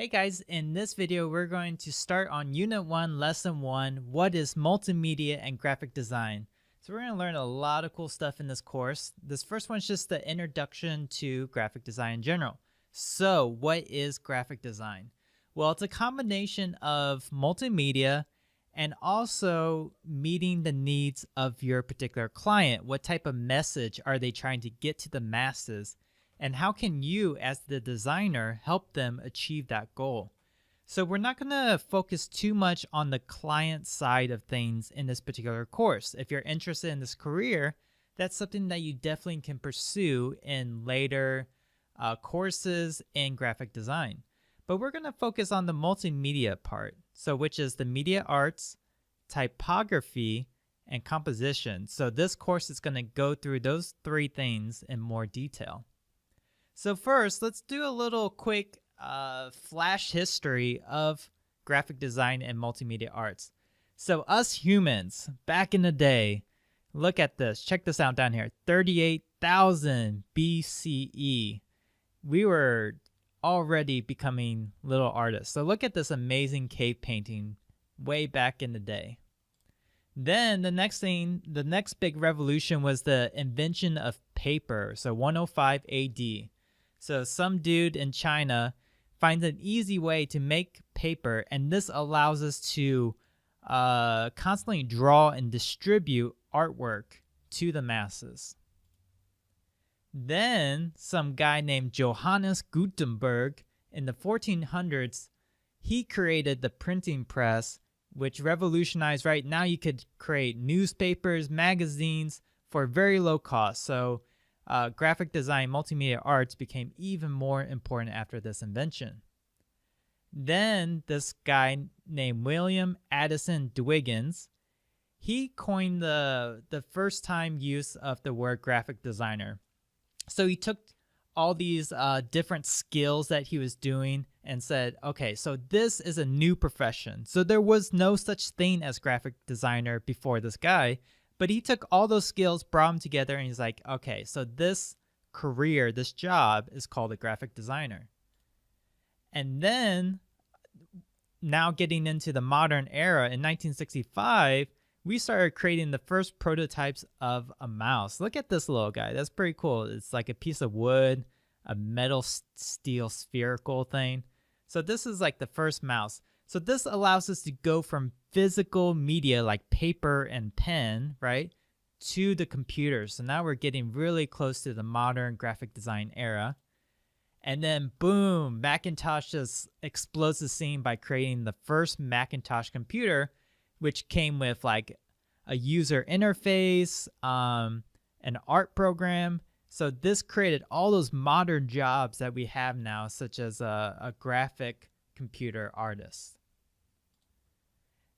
Hey guys, in this video, we're going to start on Unit 1, Lesson 1, what is multimedia and graphic design. So we're going to learn a lot of cool stuff in this course. This first one's just the introduction to graphic design in general. So what is graphic design? Well, it's a combination of multimedia and also meeting the needs of your particular client. What type of message are they trying to get to the masses? And how can you, as the designer, help them achieve that goal? So we're not going to focus too much on the client side of things in this particular course. If you're interested in this career, that's something that you definitely can pursue in later courses in graphic design. But we're going to focus on the multimedia part, so which is the media arts, typography, and composition. So this course is going to go through those three things in more detail. So first, let's do a little quick flash history of graphic design and multimedia arts. So us humans, back in the day, look at this. Check this out down here. 38,000 BCE. We were already becoming little artists. So look at this amazing cave painting way back in the day. Then the next big revolution was the invention of paper. So 105 AD. So some dude in China finds an easy way to make paper, and this allows us to constantly draw and distribute artwork to the masses. Then some guy named Johannes Gutenberg in the 1400s, he created the printing press, which revolutionized. Right now you could create newspapers, magazines for very low cost. So graphic design, multimedia arts became even more important after this invention. Then this guy named William Addison Dwiggins, he coined the first time use of the word graphic designer. So he took all these different skills that he was doing and said, okay, so this is a new profession. So there was no such thing as graphic designer before this guy. But he took all those skills, brought them together, and he's like, okay, so this career, this job is called a graphic designer. And then, now getting into the modern era, in 1965, we started creating the first prototypes of a mouse. Look at this little guy. That's pretty cool. It's like a piece of wood, a metal steel spherical thing. So this is like the first mouse. So this allows us to go from physical media like paper and pen, right, to the computer. So now we're getting really close to the modern graphic design era. And then boom, Macintosh just explodes the scene by creating the first Macintosh computer, which came with like a user interface, an art program. So this created all those modern jobs that we have now, such as a graphic computer artist.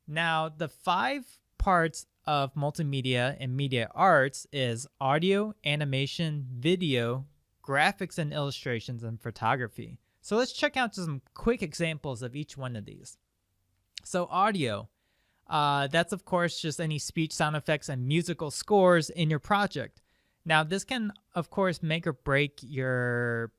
Now, the 5 parts of multimedia and media arts is audio, animation, video, graphics and illustrations, and photography. So let's check out some quick examples of each one of these. So audio, that's of course just any speech, sound effects, and musical scores in your project. Now, this can of course make or break your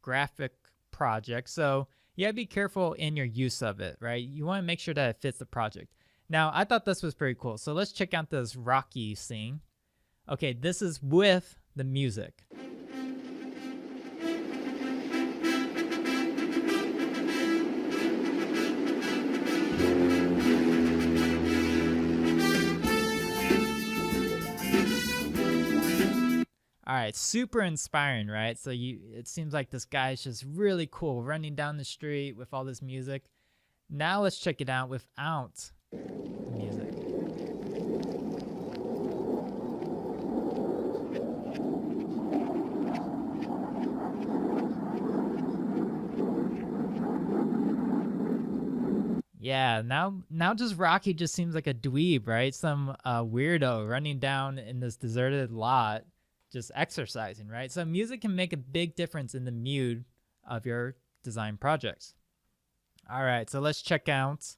graphic project. So you gotta be careful in your use of it, right? You wanna make sure that it fits the project. Now, I thought this was pretty cool. So let's check out this Rocky scene. Okay, this is with the music. All right, super inspiring, right? So it seems like this guy is just really cool running down the street with all this music. Now let's check it out without music. Yeah, now just Rocky just seems like a dweeb, right? Some weirdo running down in this deserted lot, just exercising, right? So music can make a big difference in the mood of your design projects. All right, so let's check out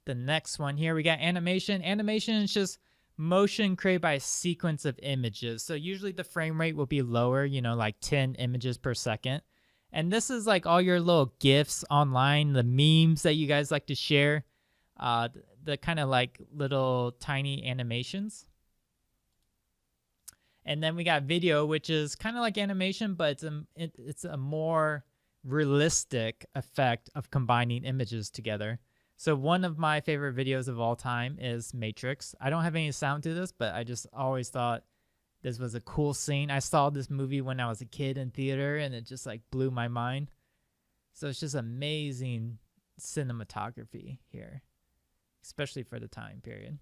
the next one here. We got animation. Animation is just motion created by a sequence of images. So usually the frame rate will be lower, like 10 images per second. And this is like all your little GIFs online, the memes that you guys like to share, the kind of like little tiny animations. And then we got video, which is kind of like animation, but it's a more realistic effect of combining images together. So one of my favorite videos of all time is Matrix. I don't have any sound to this, but I just always thought this was a cool scene. I saw this movie when I was a kid in theater, and it just like blew my mind. So it's just amazing cinematography here, especially for the time period.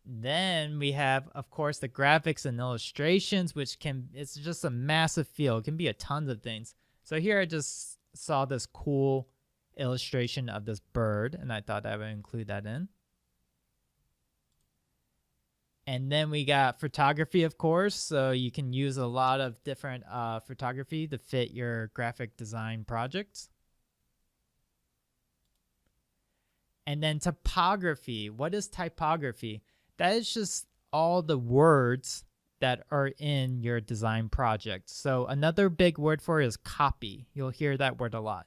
Then we have, of course, the graphics and illustrations, which it's just a massive field. It can be a tons of things. So here I just saw this cool illustration of this bird, and I thought I would include that in. And then we got photography, of course. So you can use a lot of different photography to fit your graphic design projects. And then typography. What is typography? That is just all the words that are in your design project. So another big word for it is copy. You'll hear that word a lot.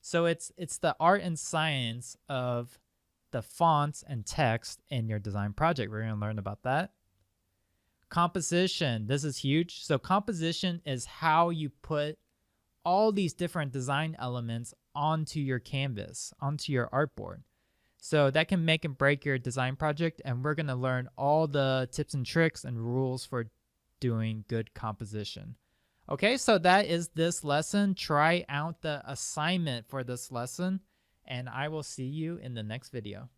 So it's the art and science of the fonts and text in your design project. We're going to learn about that. Composition. This is huge. So composition is how you put all these different design elements onto your canvas, onto your artboard. So that can make and break your design project, and we're going to learn all the tips and tricks and rules for doing good composition. Okay, so that is this lesson. Try out the assignment for this lesson, and I will see you in the next video.